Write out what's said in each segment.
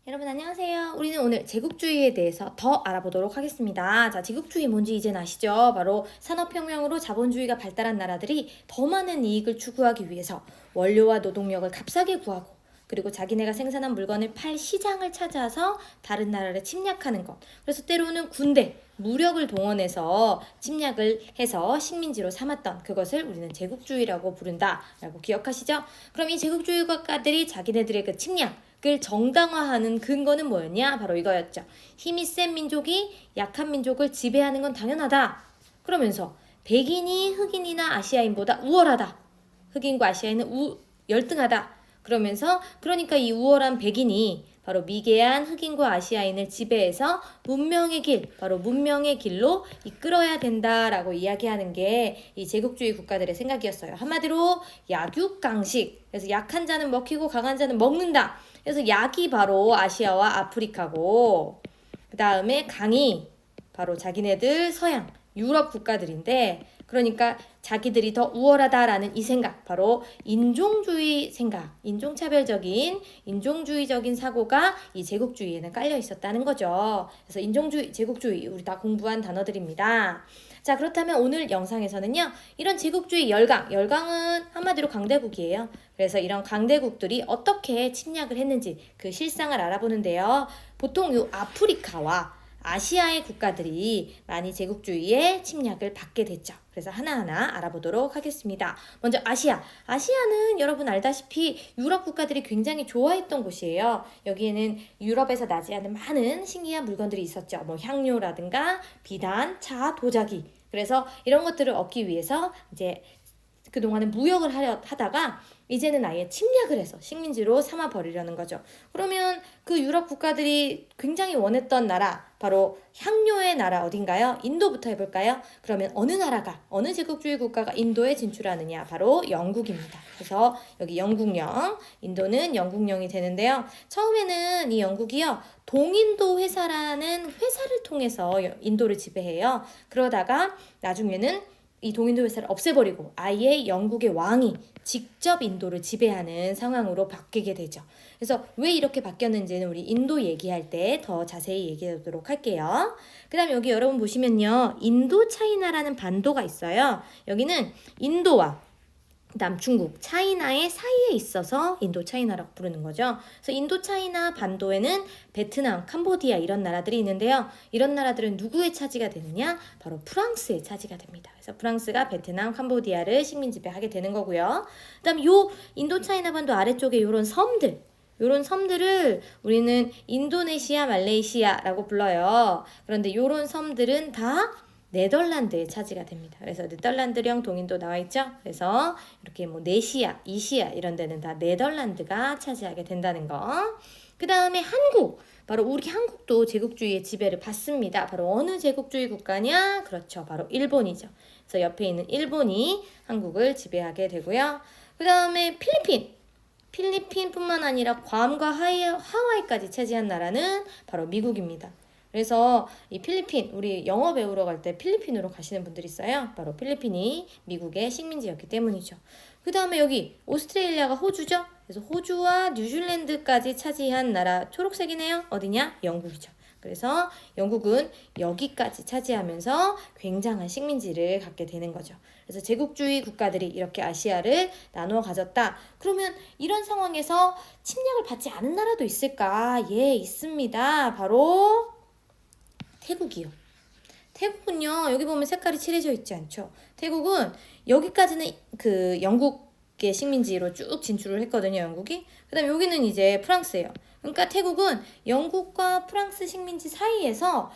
여러분 안녕하세요. 우리는 오늘 제국주의에 대해서 더 알아보도록 하겠습니다. 자, 제국주의 뭔지 이젠 아시죠? 바로 산업혁명으로 자본주의가 발달한 나라들이 더 많은 이익을 추구하기 위해서 원료와 노동력을 값싸게 구하고 그리고 자기네가 생산한 물건을 팔 시장을 찾아서 다른 나라를 침략하는 것. 그래서 때로는 군대, 무력을 동원해서 침략을 해서 식민지로 삼았던 그것을 우리는 제국주의라고 부른다라고 기억하시죠? 그럼 이 제국주의 국가들이 자기네들의 그 침략을 정당화하는 근거는 뭐였냐? 바로 이거였죠. 힘이 센 민족이 약한 민족을 지배하는 건 당연하다. 그러면서 백인이 흑인이나 아시아인보다 우월하다. 흑인과 아시아인은 열등하다. 그러면서 그러니까 이 우월한 백인이 바로 미개한 흑인과 아시아인을 지배해서 문명의 길, 바로 문명의 길로 이끌어야 된다라고 이야기하는 게 이 제국주의 국가들의 생각이었어요. 한마디로 약육강식. 그래서 약한 자는 먹히고 강한 자는 먹는다. 그래서 약이 바로 아시아와 아프리카고 그 다음에 강이 바로 자기네들 서양, 유럽 국가들인데 그러니까 자기들이 더 우월하다라는 이 생각, 바로 인종주의 생각, 인종주의적인 사고가 이 제국주의에는 깔려 있었다는 거죠. 그래서 인종주의, 제국주의 우리 다 공부한 단어들입니다. 자, 그렇다면 오늘 영상에서는요, 이런 제국주의 열강은 한마디로 강대국이에요. 그래서 이런 강대국들이 어떻게 침략을 했는지 그 실상을 알아보는데요. 보통 이 아프리카와 아시아의 국가들이 많이 제국주의의 침략을 받게 됐죠. 그래서 하나하나 알아보도록 하겠습니다. 먼저 아시아. 아시아는 여러분 알다시피 유럽 국가들이 굉장히 좋아했던 곳이에요. 여기에는 유럽에서 나지 않은 많은 신기한 물건들이 있었죠. 뭐 향료라든가 비단, 차, 도자기. 그래서 이런 것들을 얻기 위해서 이제 그동안은 무역을 하다가 이제는 아예 침략을 해서 식민지로 삼아버리려는 거죠. 그러면 그 유럽 국가들이 굉장히 원했던 나라, 바로 향료의 나라 어딘가요? 인도부터 해볼까요? 그러면 어느 제국주의 국가가 인도에 진출하느냐? 바로 영국입니다. 그래서 여기 영국령, 인도는 영국령이 되는데요. 처음에는 이 영국이요, 동인도 회사라는 회사를 통해서 인도를 지배해요. 그러다가 나중에는 이 동인도 회사를 없애버리고 아예 영국의 왕이 직접 인도를 지배하는 상황으로 바뀌게 되죠. 그래서 왜 이렇게 바뀌었는지는 우리 인도 얘기할 때 더 자세히 얘기하도록 할게요. 그 다음에 여기 여러분 보시면요, 인도 차이나라는 반도가 있어요. 여기는 인도와 그다음 중국, 차이나의 사이에 있어서 인도 차이나라고 부르는 거죠. 그래서 인도 차이나 반도에는 베트남, 캄보디아 이런 나라들이 있는데요. 이런 나라들은 누구의 차지가 되느냐? 바로 프랑스의 차지가 됩니다. 그래서 프랑스가 베트남, 캄보디아를 식민 지배하게 되는 거고요. 그다음 요 인도 차이나 반도 아래쪽에 요런 섬들을 우리는 인도네시아, 말레이시아라고 불러요. 그런데 요런 섬들은 다 네덜란드의 차지가 됩니다. 그래서 네덜란드령 동인도 나와 있죠. 그래서 이렇게 뭐 네시아, 이시아 이런 데는 다 네덜란드가 차지하게 된다는 거. 그 다음에 한국. 바로 우리 한국도 제국주의의 지배를 받습니다. 바로 어느 제국주의 국가냐? 그렇죠. 바로 일본이죠. 그래서 옆에 있는 일본이 한국을 지배하게 되고요. 그 다음에 필리핀뿐만 아니라 괌과 하와이까지 차지한 나라는 바로 미국입니다. 그래서 이 필리핀, 우리 영어 배우러 갈 때 필리핀으로 가시는 분들이 있어요. 바로 필리핀이 미국의 식민지였기 때문이죠. 그 다음에 여기 오스트레일리아가 호주죠. 그래서 호주와 뉴질랜드까지 차지한 나라 초록색이네요. 어디냐? 영국이죠. 그래서 영국은 여기까지 차지하면서 굉장한 식민지를 갖게 되는 거죠. 그래서 제국주의 국가들이 이렇게 아시아를 나누어 가졌다. 그러면 이런 상황에서 침략을 받지 않은 나라도 있을까? 예, 있습니다. 바로 태국이요. 태국은요, 여기 보면 색깔이 칠해져 있지 않죠. 태국은 여기까지는 그 영국의 식민지로 쭉 진출을 했거든요, 영국이. 그 다음에 여기는 이제 프랑스예요. 그러니까 태국은 영국과 프랑스 식민지 사이에서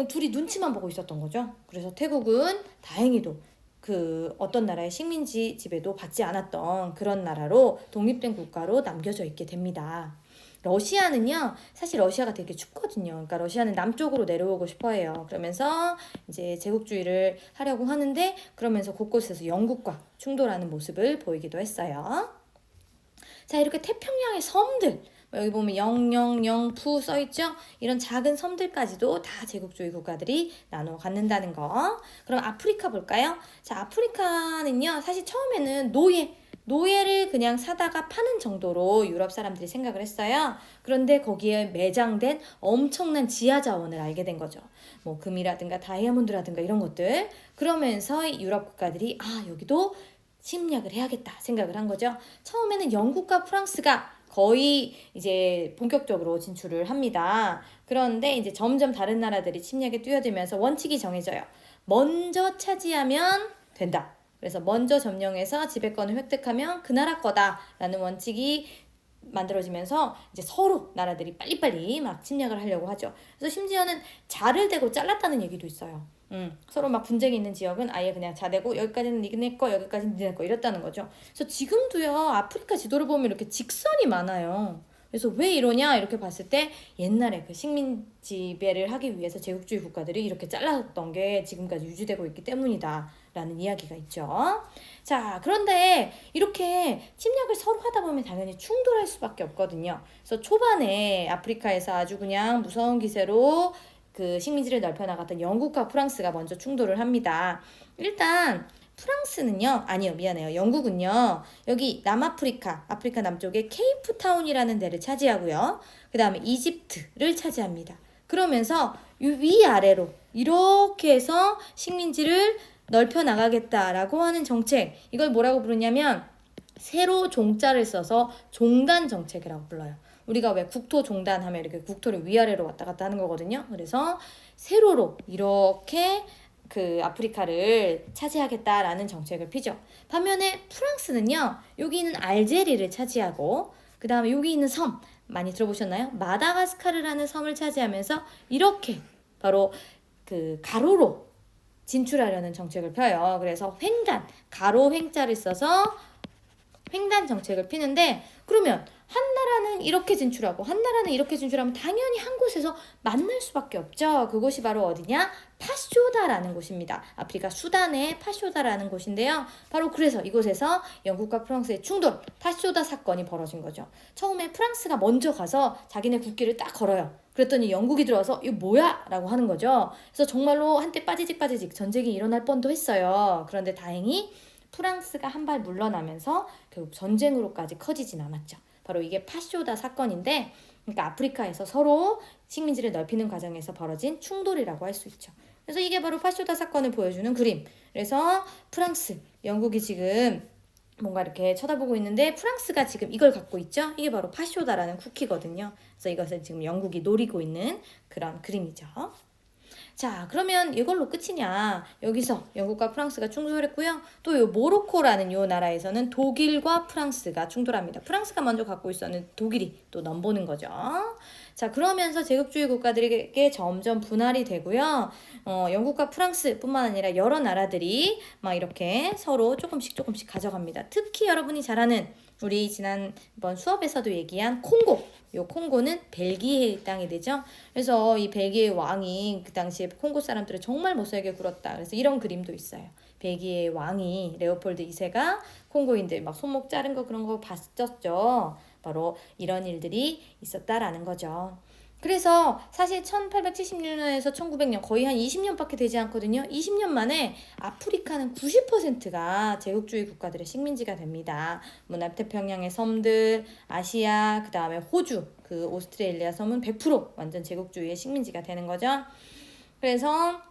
둘이 눈치만 보고 있었던 거죠. 그래서 태국은 다행히도 그 어떤 나라의 식민지 지배도 받지 않았던 그런 나라로 독립된 국가로 남겨져 있게 됩니다. 러시아는요, 사실 러시아가 되게 춥거든요. 그러니까 러시아는 남쪽으로 내려오고 싶어 해요. 그러면서 이제 제국주의를 하려고 하는데, 그러면서 곳곳에서 영국과 충돌하는 모습을 보이기도 했어요. 자, 이렇게 태평양의 섬들, 여기 보면 영영영푸 써있죠? 이런 작은 섬들까지도 다 제국주의 국가들이 나눠 갖는다는 거. 그럼 아프리카 볼까요? 자, 아프리카는요, 사실 처음에는 노예를 그냥 사다가 파는 정도로 유럽 사람들이 생각을 했어요. 그런데 거기에 매장된 엄청난 지하 자원을 알게 된 거죠. 뭐 금이라든가 다이아몬드라든가 이런 것들. 그러면서 유럽 국가들이 여기도 침략을 해야겠다 생각을 한 거죠. 처음에는 영국과 프랑스가 거의 이제 본격적으로 진출을 합니다. 그런데 이제 점점 다른 나라들이 침략에 뛰어들면서 원칙이 정해져요. 먼저 차지하면 된다. 그래서 먼저 점령해서 지배권을 획득하면 그 나라 거다라는 원칙이 만들어지면서 이제 서로 나라들이 빨리빨리 막 침략을 하려고 하죠. 그래서 심지어는 자를 대고 잘랐다는 얘기도 있어요. 서로 막 분쟁이 있는 지역은 아예 그냥 자대고 여기까지는 니네 거, 여기까지는 니네 거 이랬다는 거죠. 그래서 지금도요, 아프리카 지도를 보면 이렇게 직선이 많아요. 그래서 왜 이러냐 이렇게 봤을 때 옛날에 그 식민 지배를 하기 위해서 제국주의 국가들이 이렇게 잘랐던 게 지금까지 유지되고 있기 때문이다 라는 이야기가 있죠. 자, 그런데 이렇게 침략을 서로 하다 보면 당연히 충돌할 수밖에 없거든요. 그래서 초반에 아프리카에서 아주 그냥 무서운 기세로 그 식민지를 넓혀나갔던 영국과 프랑스가 먼저 충돌을 합니다. 일단 프랑스는요, 아니요, 미안해요. 영국은요, 여기 남아프리카, 아프리카 남쪽에 케이프타운이라는 데를 차지하고요. 그 다음에 이집트를 차지합니다. 그러면서 위아래로 이렇게 해서 식민지를 넓혀나가겠다라고 하는 정책, 이걸 뭐라고 부르냐면 세로 종자를 써서 종단 정책이라고 불러요. 우리가 왜 국토 종단하면 이렇게 국토를 위아래로 왔다 갔다 하는 거거든요. 그래서 세로로 이렇게 그 아프리카를 차지하겠다라는 정책을 피죠. 반면에 프랑스는요, 여기 있는 알제리를 차지하고 그 다음에 여기 있는 섬 많이 들어보셨나요? 마다가스카르라는 섬을 차지하면서 이렇게 바로 그 가로로 진출하려는 정책을 펴요. 그래서 횡단, 가로 횡자를 써서 횡단 정책을 피는데, 그러면 한 나라는 이렇게 진출하고 한 나라는 이렇게 진출하면 당연히 한 곳에서 만날 수밖에 없죠. 그곳이 바로 어디냐? 파쇼다라는 곳입니다. 아프리카 수단의 파쇼다라는 곳인데요. 바로 그래서 이곳에서 영국과 프랑스의 충돌, 파쇼다 사건이 벌어진 거죠. 처음에 프랑스가 먼저 가서 자기네 국기를 딱 걸어요. 그랬더니 영국이 들어와서 이거 뭐야? 라고 하는 거죠. 그래서 정말로 한때 빠지직 전쟁이 일어날 뻔도 했어요. 그런데 다행히 프랑스가 한 발 물러나면서 결국 전쟁으로까지 커지진 않았죠. 바로 이게 파쇼다 사건인데, 그러니까 아프리카에서 서로 식민지를 넓히는 과정에서 벌어진 충돌이라고 할 수 있죠. 그래서 이게 바로 파쇼다 사건을 보여주는 그림. 그래서 프랑스, 영국이 지금 뭔가 이렇게 쳐다보고 있는데 프랑스가 지금 이걸 갖고 있죠. 이게 바로 파쇼다라는 쿠키거든요. 그래서 이것을 지금 영국이 노리고 있는 그런 그림이죠. 자, 그러면 이걸로 끝이냐? 여기서 영국과 프랑스가 충돌했고요. 또 요 모로코라는 요 나라에서는 독일과 프랑스가 충돌합니다. 프랑스가 먼저 갖고 있었는 독일이 또 넘보는 거죠. 자, 그러면서 제국주의 국가들에게 점점 분할이 되고요. 영국과 프랑스뿐만 아니라 여러 나라들이 막 이렇게 서로 조금씩 가져갑니다. 특히 여러분이 잘 아는 우리 지난번 수업에서도 얘기한 콩고. 요 콩고는 벨기에의 땅이 되죠. 그래서 이 벨기에 왕이 그 당시에 콩고 사람들을 정말 못살게 굴었다. 그래서 이런 그림도 있어요. 벨기에 왕이 레오폴드 2세가 콩고인들 막 손목 자른 거 그런 거 봤었죠. 바로 이런 일들이 있었다라는 거죠. 그래서 사실 1876년에서 1900년 거의 한 20년밖에 되지 않거든요. 20년 만에 아프리카는 90%가 제국주의 국가들의 식민지가 됩니다. 뭐 남태평양의 섬들, 아시아, 그 다음에 호주, 그 오스트레일리아 섬은 100% 완전 제국주의의 식민지가 되는 거죠. 그래서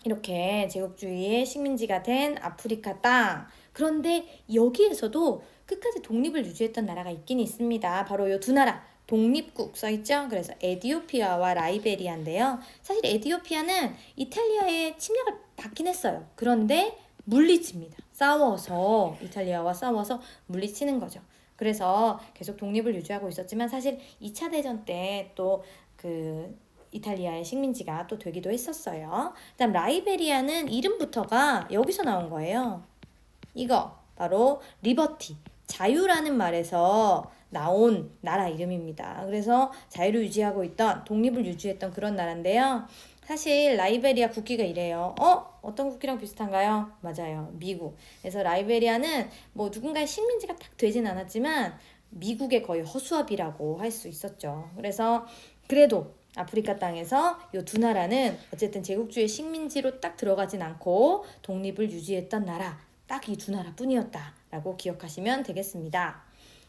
이렇게 제국주의의 식민지가 된 아프리카 땅. 그런데 여기에서도 끝까지 독립을 유지했던 나라가 있긴 있습니다. 바로 이 두 나라. 독립국 써있죠? 그래서 에티오피아와 라이베리아인데요. 사실 에티오피아는 이탈리아의 침략을 받긴 했어요. 그런데 물리칩니다. 이탈리아와 싸워서 물리치는 거죠. 그래서 계속 독립을 유지하고 있었지만 사실 2차 대전 때 또 그 이탈리아의 식민지가 또 되기도 했었어요. 그다음 라이베리아는 이름부터가 여기서 나온 거예요. 이거 바로 리버티, 자유라는 말에서 나온 나라 이름입니다. 그래서 자유를 유지하고 있던, 독립을 유지했던 그런 나라인데요. 사실 라이베리아 국기가 이래요. 어떤 국기랑 비슷한가요? 맞아요. 미국. 그래서 라이베리아는 뭐 누군가의 식민지가 딱 되진 않았지만 미국의 거의 허수아비라고 할 수 있었죠. 그래서 그래도 아프리카 땅에서 이 두 나라는 어쨌든 제국주의 식민지로 딱 들어가진 않고 독립을 유지했던 나라, 딱 이 두 나라뿐이었다 라고 기억하시면 되겠습니다.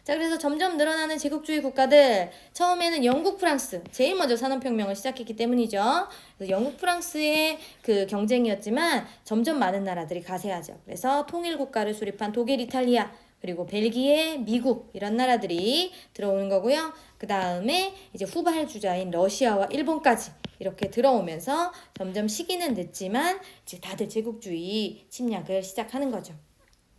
자, 그래서 점점 늘어나는 제국주의 국가들, 처음에는 영국, 프랑스, 제일 먼저 산업혁명을 시작했기 때문이죠. 그래서 영국, 프랑스의 그 경쟁이었지만 점점 많은 나라들이 가세하죠. 그래서 통일국가를 수립한 독일, 이탈리아, 그리고 벨기에, 미국 이런 나라들이 들어오는 거고요. 그 다음에 이제 후발주자인 러시아와 일본까지 이렇게 들어오면서 점점 시기는 늦지만 이제 다들 제국주의 침략을 시작하는 거죠.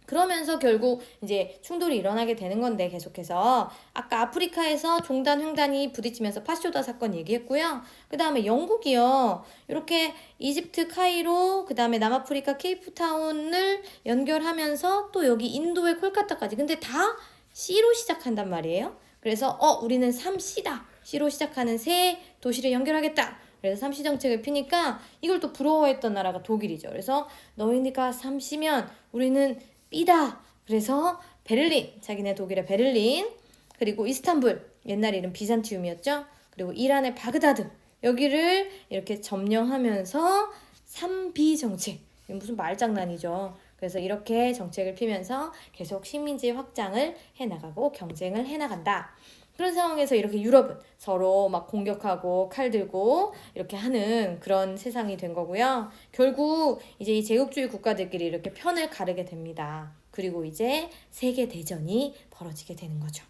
그러면서 결국 이제 충돌이 일어나게 되는 건데, 계속해서 아까 아프리카에서 종단 횡단이 부딪히면서 파쇼다 사건 얘기했고요. 그 다음에 영국이요, 이렇게 이집트 카이로, 그 다음에 남아프리카 케이프타운을 연결하면서 또 여기 인도의 콜카타까지, 근데 다 C로 시작한단 말이에요. 그래서 우리는 3C다, C로 시작하는 새 도시를 연결하겠다. 그래서 3C 정책을 피니까 이걸 또 부러워했던 나라가 독일이죠. 그래서 너희가 3C면 우리는 B다. 그래서 베를린, 자기네 독일의 베를린, 그리고 이스탄불, 옛날 이름 비잔티움이었죠. 그리고 이란의 바그다드, 여기를 이렇게 점령하면서 3B 정책, 무슨 말장난이죠. 그래서 이렇게 정책을 피면서 계속 식민지 확장을 해나가고 경쟁을 해나간다. 그런 상황에서 이렇게 유럽은 서로 막 공격하고 칼 들고 이렇게 하는 그런 세상이 된 거고요. 결국 이제 이 제국주의 국가들끼리 이렇게 편을 가르게 됩니다. 그리고 이제 세계대전이 벌어지게 되는 거죠.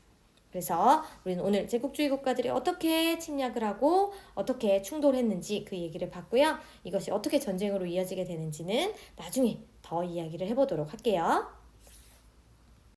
그래서 우리는 오늘 제국주의 국가들이 어떻게 침략을 하고 어떻게 충돌했는지 그 얘기를 봤고요. 이것이 어떻게 전쟁으로 이어지게 되는지는 나중에 더 이야기를 해보도록 할게요.